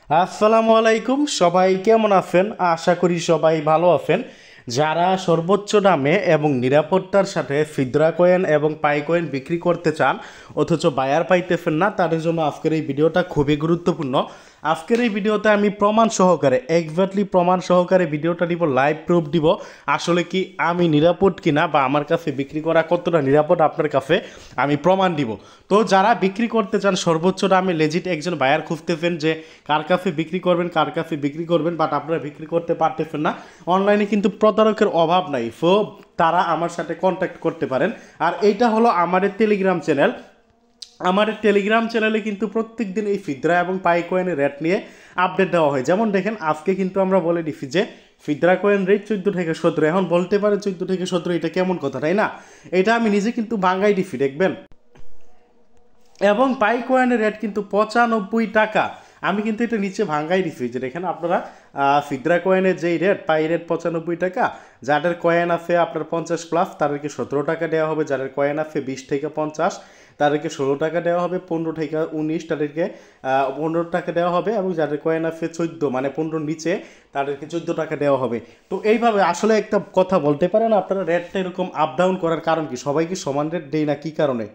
আসসালামু আলাইকুম, সবাই কেমন আছেন? আশা করি সবাই ভালো আছেন। যারা সর্বোচ্চ দামে এবং নিরাপত্তার সাথে ফিদরা কয়েন এবং পাই কয়েন বিক্রি করতে চান অথচ বায়ার পাইতেছেন না, তাদের জন্য আজকের এই ভিডিওটা খুবই গুরুত্বপূর্ণ। আজকের এই ভিডিওতে আমি প্রমাণ সহকারে এক্স্যাক্টলি প্রমাণ সহকারে ভিডিওটা দিব, লাইভ প্রুফ দিব আসলে কি আমি নিরাপদ কিনা বা আমার কাছে বিক্রি করা কতটা নিরাপদ আপনার কাছে আমি প্রমাণ দিব। তো যারা বিক্রি করতে চান সর্বোচ্চ দামে লেজিট একজন বায়ার খুঁজতেছেন যে কার কাছে বিক্রি করবেন বাট আপনারা বিক্রি করতে পারতেছেন না, অনলাইনে কিন্তু প্রতারকের অভাব নাই। সো তারা আমার সাথে কন্ট্যাক্ট করতে পারেন। আর এইটা হলো আমাদের টেলিগ্রাম চ্যানেল। আমাদের টেলিগ্রাম চ্যানেলে কিন্তু প্রত্যেক দিন এই ফিদরা এবং পাই কয়েনের রেট নিয়ে আপডেট দেওয়া হয়। যেমন দেখেন আজকে কিন্তু আমরা বলে দিচ্ছি যে ফিদরা কয়েন রেট 14 থেকে 17। এখন বলতে পারে 14 থেকে 17 এটা কেমন কথা, তাই না? এটা আমি নিজে কিন্তু বাঙ্গাই দিচ্ছি, দেখবেন। এবং পাই কয়েনের রেট কিন্তু 95 টাকা। আমি কিন্তু এটা নিচে ভাঙ্গাই দিচ্ছি যে দেখেন আপনারা, ফিদরা কয়েনের যেই রেট পাই রেট 95 টাকা। যাদের কয়েন আছে আপনার 50+, তাদেরকে 17 টাকা দেওয়া হবে। যাদের কয়েন আছে 20 থেকে 50, তাদেরকে 16 টাকা দেওয়া হবে। 15 থেকে 19 তাদেরকে 15 টাকা দেওয়া হবে। এবং যাদের কয়েন আছে 14 মানে 15 নিচে, তাদেরকে 14 টাকা দেওয়া হবে। তো এইভাবে আসলে একটা কথা বলতে পারেন আপনারা, রেটটা এরকম আপ ডাউন করার কারণ কি? সবাই কি সমান রেট দেয় না? কী কারণে?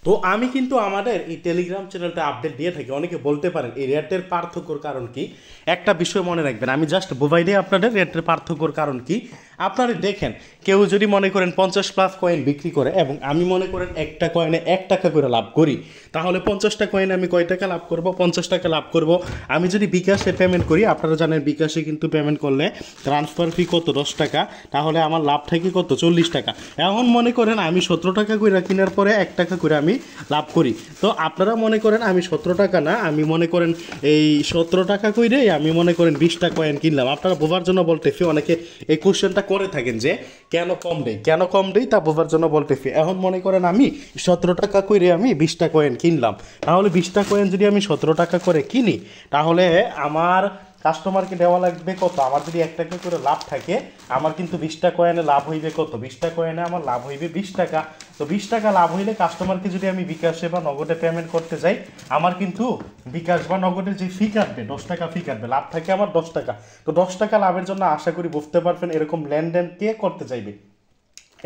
তো আমি কিন্তু আমাদের এই টেলিগ্রাম চ্যানেলটা আপডেট দিয়ে থাকি। অনেকে বলতে পারেন এই রেটের পার্থক্যর কারণ কি? একটা বিষয় মনে রাখবেন, আমি জাস্ট বোঝাই দিই আপনাদের রেটের পার্থক্যর কারণ কি। আপনারা দেখেন, কেউ যদি মনে করেন 50+ কয়েন বিক্রি করে এবং আমি মনে করেন একটা কয়েনে 1 টাকা করে লাভ করি, তাহলে 50টা কয়েনে আমি কয় টাকা লাভ করব? 50 টাকা লাভ করব। আমি যদি বিকাশে পেমেন্ট করি, আপনারা জানেন বিকাশে কিন্তু পেমেন্ট করলে ট্রান্সফার ফি কত? 10 টাকা। তাহলে আমার লাভ থাকে কত? 40 টাকা। এখন মনে করেন আমি 17 টাকা করে কেনার পরে 1 টাকা করে আমি লাভ করি। তো আপনারা মনে করেন আমি 17 টাকা না, আমি মনে করেন এই 17 টাকা কইরে আমি মনে করেন 20টা কয়েন কিনলাম। আপনারা বোঝার জন্য বলতেছি, অনেকে এই কোশ্চেনটা করে থাকেন যে কেন কম দেই তা বোঝার জন্য বলতেছি। এখন মনে করেন আমি 17 টাকা কইরে আমি 20টা কয়েন কিনলাম। তাহলে 20টা কয়েন যদি আমি 17 টাকা করে কিনি, তাহলে আমার কাস্টমারকে দেওয়া লাগবে কত? আমার যদি 1 টাকা করে লাভ থাকে, আমার কিন্তু 20টা কয়েনে লাভ হইবে কত? 20টা কয়েনে আমার লাভ হইবে 20 টাকা। তো 20 টাকা লাভ হইলে কাস্টমারকে যদি আমি বিকাশে বা নগদে পেমেন্ট করতে যাই, আমার কিন্তু বিকাশ বা নগদে যে ফি কাটবে 10 টাকা ফি কাটবে, লাভ থাকে আমার 10 টাকা। তো 10 টাকা লাভের জন্য আশা করি বুঝতে পারবেন এরকম লেনদেন কে করতে চাইবে।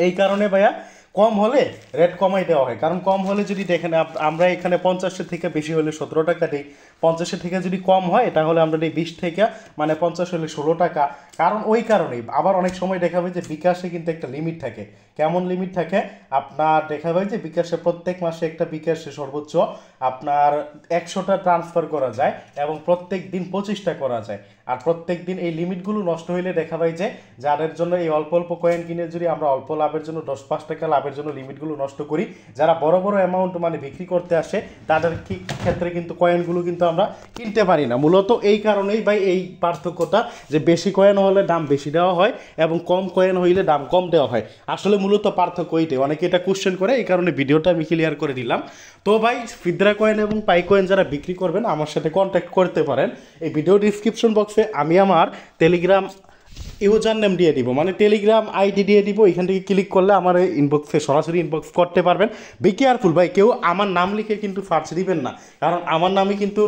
এই কারণে ভাইয়া কম হলে রেট কমাই দেওয়া হয়। কারণ কম হলে যদি দেখেন আমরা এখানে 50-এর থেকে বেশি হলে 17 টাকা দিই, 50-এর থেকে যদি কম হয় তাহলে আমরা দিই 20 থেকে, মানে 50 হলে 16 টাকা। কারণ ওই কারণেই আবার অনেক সময় দেখা যায় যে বিকাশে কিন্তু একটা লিমিট থাকে। কেমন লিমিট থাকে? আপনার দেখা যায় যে বিকাশে প্রত্যেক মাসে একটা বিকাশে সর্বোচ্চ আপনার 100টা ট্রান্সফার করা যায় এবং প্রত্যেক দিন 25টা করা যায়। আর প্রত্যেক দিন এই লিমিটগুলো নষ্ট হইলে দেখা যায় যে যাদের জন্য এই অল্প অল্প কয়েন কিনে যদি আমরা অল্প লাভের জন্য 10-5 টাকা লাভের জন্য লিমিটগুলো নষ্ট করি, যারা বড় বড় অ্যামাউন্ট মানে বিক্রি করতে আসে তাদের ক্ষেত্রে কিন্তু কয়েনগুলো কিন্তু আমরা কিনতে পারি না। মূলত এই কারণেই ভাই এই পার্থক্যটা, যে বেশি কয়েন হলে দাম বেশি দেওয়া হয় এবং কম কয়েন হইলে দাম কম দেওয়া হয়। আসলে মূলত পার্থক্য এইটাই। অনেকে এটা কোশ্চেন করে, এই কারণে ভিডিওটা আমি ক্লিয়ার করে দিলাম। তো ভাই ফিদরা কয়েন এবং পাই কয়েন যারা বিক্রি করবেন আমার সাথে কন্ট্যাক্ট করতে পারেন। এই ভিডিও ডিসক্রিপশন বক্সে আমি আমার টেলিগ্রাম ইউজার নেম দিয়ে দিব, মানে টেলিগ্রাম আইডি দিয়ে দিব। এখান থেকে ক্লিক করলে আমার ইনবক্সে সরাসরি ইনবক্স করতে পারবেন। বি কেয়ারফুল ভাই, কেউ আমার নাম লিখে কিন্তু সার্চ দিবেন না। কারণ আমার নামে কিন্তু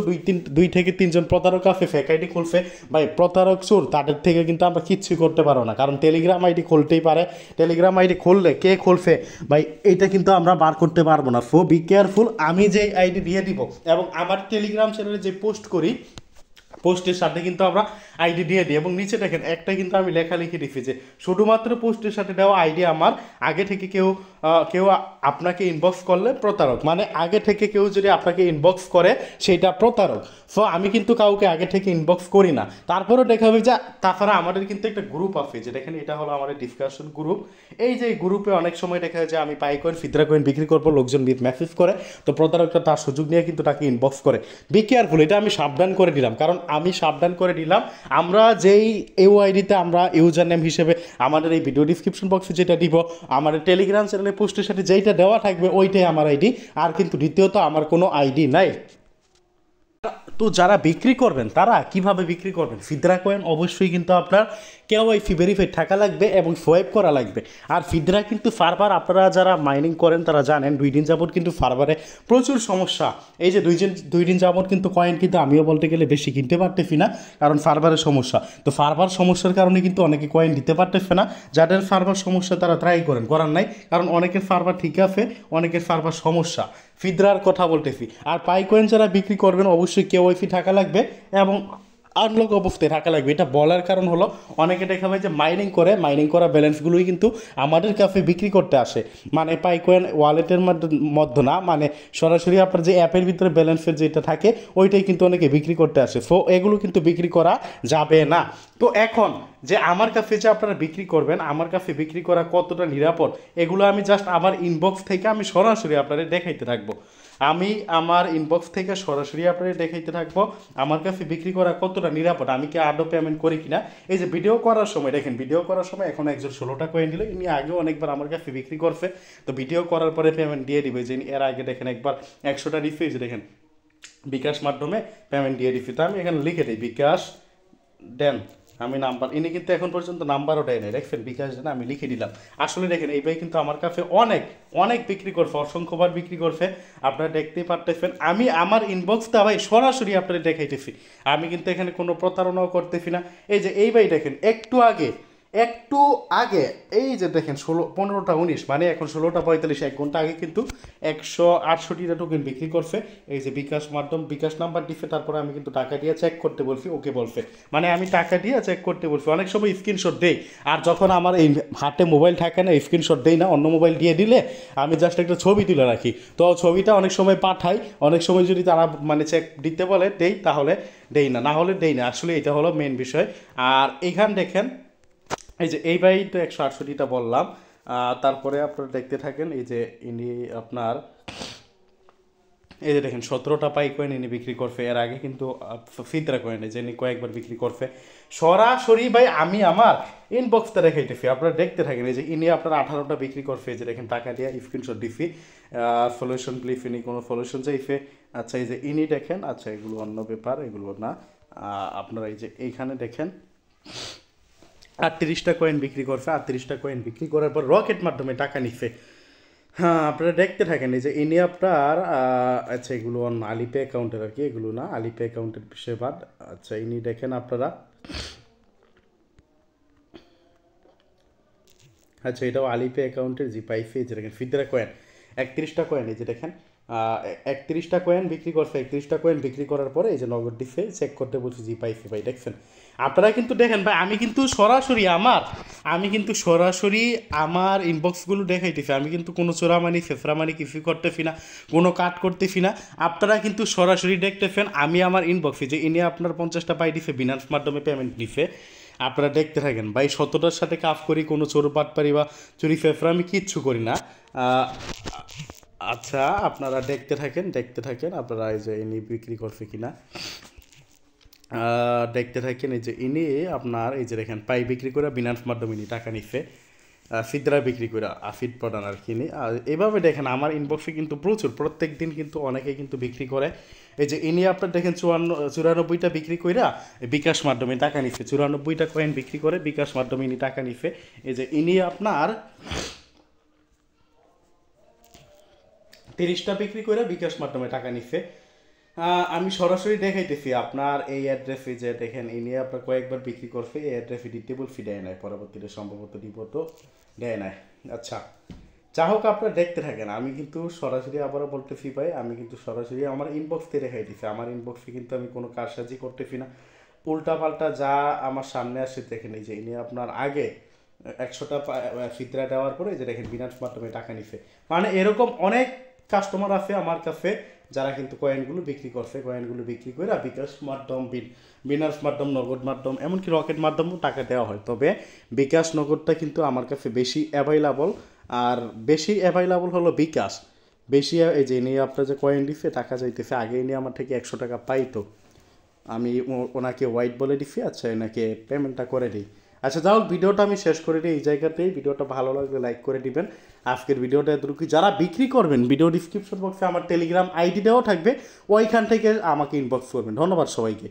2 থেকে 3 জন প্রতারক আছে, ফেক আইডি খুলছে। ভাই প্রতারক চোর, তাদের থেকে কিন্তু আমরা কিচ্ছু করতে পারবো না। কারণ টেলিগ্রাম আইডি খুলতেই পারে, টেলিগ্রাম আইডি খুললে কে খুলছে ভাই এটা কিন্তু আমরা বার করতে পারবো না। So be careful. আমি যে আইডি দিয়ে দিব এবং আমার টেলিগ্রাম চ্যানেলে যে পোস্ট করি, পোস্টের সাথে কিন্তু আমরা আইডি দিয়ে দিই। এবং নিচে দেখেন একটা কিন্তু আমি লেখা লিখে দিচ্ছি যে শুধুমাত্র পোস্টের সাথে দেওয়া আইডি আমার আগে থেকে কেউ আপনাকে ইনবক্স করলে প্রতারক, মানে আগে থেকে কেউ যদি আপনাকে ইনবক্স করে সেটা প্রতারক। সো আমি কিন্তু কাউকে আগে থেকে ইনবক্স করি না। তারপরেও দেখা হবে যে তাছাড়া আমাদের কিন্তু একটা গ্রুপ আছে, যে দেখেন এটা হলো আমাদের ডিসকাশন গ্রুপ। এই যে গ্রুপে অনেক সময় দেখা যায় যে আমি পাই কয়েন ফিদরা কয়েন বিক্রি করবো, লোকজন মেসেজ করে, তো প্রতারকটা তার সুযোগ নিয়ে কিন্তু তাকে ইনবক্স করে। বি কেয়ারফুল, এটা আমি সাবধান করে দিলাম। কারণ আমি সাবধান করে দিলাম, আমরা যেই আইডিতে আমরা ইউজার নেম হিসেবে আমাদের এই ভিডিও ডিসক্রিপশন বক্সে যেটা দিব, আমাদের টেলিগ্রাম চ্যানেলে পোস্টের সাথে যেইটা দেওয়া থাকবে ওইটাই আমার আইডি। আর কিন্তু দ্বিতীয়ত আমার কোনো আইডি নাই। তো যারা বিক্রি করবেন তারা কিভাবে বিক্রি করবেন? ফিদরা কয়েন অবশ্যই কিন্তু আপনার কেওয়াইসি ভেরিফাইড থাকা লাগবে এবং সোয়াইপ করা লাগবে। আর ফিদরা কিন্তু ফার্ভার, আপনারা যারা মাইনিং করেন তারা জানেন 2 দিন যাবত কিন্তু ফার্ভারে প্রচুর সমস্যা। এই যে 2 দিন যাবত কিন্তু কয়েন কিন্তু আমিও বলতে গেলে বেশি কিনতে পারতেছি না, কারণ ফার্ভারের সমস্যা। তো ফার্ভার সমস্যার কারণে কিন্তু অনেকে কয়েন দিতে পারতেছে না। যাদের ফার্ভার সমস্যা তারা ট্রাই করেন, করার নাই, কারণ অনেকের ফার্ভার ঠিক আছে, অনেকের ফার্ভার সমস্যা। ফিদরার কথা বলতেছি। আর পাই কয়েন যারা বিক্রি করবেন অবশ্যই কেওয়াইসি থাকা লাগবে এবং আনলক অবস্থায় থাকা লাগবে। এটা বলার কারণ হলো অনেকে দেখা যায় যে মাইনিং করে, মাইনিং করা ব্যালেন্সগুলোই কিন্তু আমাদের কাছে বিক্রি করতে আসে, মানে পাই কয়েন ওয়ালেটের মধ্যে না, মানে সরাসরি আপনার যে অ্যাপের ভিতরে ব্যালেন্সের যেটা থাকে ওইটাই কিন্তু অনেকে বিক্রি করতে আসে। সো এগুলো কিন্তু বিক্রি করা যাবে না। তো এখন যে আমার কাছে যে আপনারা বিক্রি করবেন, আমার কাছে বিক্রি করা কতটা নিরাপদ, এগুলো আমি জাস্ট আমার ইনবক্স থেকে আমি সরাসরি আপনাদের দেখাইতে থাকবো। আমি আমার ইনবক্স থেকে সরাসরি আপনাদের দেখাইতে থাকবো আমার কাছে বিক্রি করা কতটা নিরাপদ, আমি কি আদৌ পেমেন্ট করি কিনা। এই যে ভিডিও করার সময় দেখেন, ভিডিও করার সময় এখন একজন 16টা কয়েন দিল, ইনি আগেও অনেকবার আমার কাছে বিক্রি করছে। তো ভিডিও করার পরে পেমেন্ট দিয়ে দিবে। যে এর আগে দেখেন একবার 100টা দিচ্ছে, যে দেখেন বিকাশ মাধ্যমে পেমেন্ট দিয়ে দিচ্ছি। তো আমি এখানে লিখে দিই বিকাশ দেন, আমি নাম্বার, ইনি কিন্তু এখন পর্যন্ত নাম্বারও দেয় নাই, দেখছেন বিকাশ দেন, আমি লিখে দিলাম। আসলে দেখেন এই ভাই কিন্তু আমার কাছে অনেক অনেক বিক্রি করছে, অসংখ্যবার বিক্রি করছে, আপনারা দেখতেই পারতেছেন। আমি আমার ইনবক্সটা ভাই সরাসরি আপনাদের দেখাইতেছি, আমি কিন্তু এখানে কোনো প্রতারণাও করতেছি না। এই যে এই ভাই দেখেন একটু আগে এই যে দেখেন 15টা 19, মানে এখন 16টা 45, 1 ঘন্টা আগে কিন্তু 168টা টোকেন বিক্রি করছে। এই যে বিকাশ মাধ্যম, বিকাশ নাম্বার দিচ্ছে, তারপরে আমি কিন্তু টাকা দিয়ে চেক করতে বলছি, ওকে বলছে, মানে আমি টাকা দিয়ে চেক করতে বলছি। অনেক সময় স্ক্রিনশট দেই, আর যখন আমার এই হাতে মোবাইল থাকে না, স্ক্রিনশট দেই না, অন্য মোবাইল দিয়ে দিলে আমি জাস্ট একটা ছবি তুলে রাখি। তো ছবিটা অনেক সময় পাঠাই, অনেক সময় যদি তারা মানে চেক দিতে বলে দেই, তাহলে দেই না, না হলে দেই না। আসলে এটা হলো মেন বিষয়। আর এইখান দেখেন এই যে এই ভাই তো 168টা বললাম, তারপরে আপনারা দেখতে থাকেন। এই যে ইনি আপনার এই যে দেখেন 17টা পাই কয়েন ইনি বিক্রি করছে। এর আগে কিন্তু ফিদরা কয়েন যে ইনি কয়েকবার বিক্রি করছে সরাসরি। ভাই আমি আমার ইনবক্সটা দেখাইতেছি, আপনারা দেখতে থাকেন। এই যে ইনি আপনার 18টা বিক্রি করছে, যে দেখেন টাকা দিয়ে স্ক্রিনশট দিছি। সলিউশন প্লিফ, ইনি কোনো সলিউশন চাইছে। আচ্ছা এই যে ইনি দেখেন, আচ্ছা এগুলো অন্য ব্যাপার, এগুলো না। আপনারা এই যে এইখানে দেখেন 38টা কয়েন বিক্রি করছে, 38টা কয়েন বিক্রি করার পর রকেট মাধ্যমে টাকা নিচ্ছে। হ্যাঁ আপনারা দেখতে থাকেন। এই যে ইনি আপনার আচ্ছা এগুলো অন্য আলিপে অ্যাকাউন্টের আর কি, এগুলো না, আলিপে অ্যাকাউন্টের বিষয় বাদ। আচ্ছা ইনি দেখেন আপনারা, আচ্ছা এটাও আলিপে অ্যাকাউন্টের জি পাইছে। এই যে দেখেন ফিদরা কয়েন 31টা কয়েন, এই যে দেখেন 31টা কয়েন বিক্রি করছে। 31টা কয়েন বিক্রি করার পরে এই যে নগদ দিচ্ছে, চেক করতে বলছি, জি পাইছে। ভাই দেখছেন আপনারা কিন্তু দেখেন ভাই, আমি কিন্তু সরাসরি আমার ইনবক্সগুলো দেখাইতেছি। আমি কিন্তু কোনো চোরামানি ফেফরামানি কিছু করতেছি না, কোনো কাট করতেছি না। আপনারা কিন্তু সরাসরি দেখতেছেন আমি আমার ইনবক্সে, যে ইনি আপনার 50টা পাই দিছে, বিনান্স মাধ্যমে পেমেন্ট দিছে। আপনারা দেখতে থাকেন ভাই, 17টার সাথে কাজ করি, কোনো চোর পাটপারি বা চুরি ফেফরা আমি কিচ্ছু করি না। আচ্ছা আপনারা দেখতে থাকেন আপনারা। এই যে ইনি বিক্রি করছে কিনা দেখতে থাকেন। এই যে ইনি আপনার এই যে দেখেন পাই বিক্রি করে বিনান্স মাধ্যমে ইনি টাকা নিচ্ছে, ফিদরা বিক্রি করে আফিদ প্রধান আর কিনি। আর এভাবে দেখেন আমার ইনবক্সে কিন্তু প্রচুর, প্রত্যেক দিন কিন্তু অনেকে কিন্তু বিক্রি করে। এই যে ইনি আপনার দেখেন 94টা বিক্রি কইরা বিকাশ মাধ্যমে টাকা নিচ্ছে, 94টা কয়েন বিক্রি করে বিকাশ মাধ্যমে ইনি টাকা নিচ্ছে। এই যে ইনি আপনার 30টা বিক্রি করে বিকাশ মাধ্যমে টাকা নিচ্ছে। আমি সরাসরি দেখাইতেছি আপনার এই অ্যাড্রেসে, যে দেখেন ইনি আপনার কয়েকবার বিক্রি করছে, এই অ্যাড্রেসে ডিটেবল ফি দেয় নাই, পরবর্তীতে সম্ভবত দিব তো দেয় নাই। আচ্ছা যা হোক আপনারা দেখতে থাকেন। আমি কিন্তু সরাসরি আবারও বলতেছি ভাই, আমি কিন্তু সরাসরি আমার ইনবক্সে দেখাইতেছি। আমার ইনবক্সে কিন্তু আমি কোনো কারসাজি করতেছি না, উল্টা পাল্টা যা আমার সামনে আসে দেখেন। এই যে ইনি আপনার আগে 100টা ফিতরা দেওয়ার পরে যে দেখেন বিনান্স মাধ্যমে টাকা নিছে, মানে এরকম অনেক কাস্টমার আছে আমার কাছে যারা কিন্তু কয়েনগুলো বিক্রি করছে, কয়েনগুলো বিক্রি করে বিকাশ মাধ্যম, বিনান্স মাধ্যম, নগদ মাধ্যম, এমনকি রকেট মাধ্যমেও টাকা দেওয়া হয়। তবে বিকাশ নগদটা কিন্তু আমার কাছে বেশি অ্যাভেলেবল, আর বেশি অ্যাভেলেবল হলো বিকাশ বেশি। এই যে নিয়ে আপনার যে কয়েন দিচ্ছে টাকা চাইতেছে, আগে নিয়ে আমার থেকে 100 টাকা পাইতো, আমি ওনাকে হোয়াইট বলে দিচ্ছি, আচ্ছা এনাকে পেমেন্টটা করে দিই। আচ্ছা যাও, ভিডিওটা আমি শেষ করে দিই এই জায়গাতেই। ভিডিওটা ভালো লাগলে লাইক করে দিবেন। আজকের ভিডিওটা এতটুকু। যারা বিক্রি করবেন, ভিডিও ডিসক্রিপশন বক্সে আমার টেলিগ্রাম আইডি দেওয়া থাকবে, ওইখান থেকে আমাকে ইনবক্স করবেন। ধন্যবাদ সবাইকে।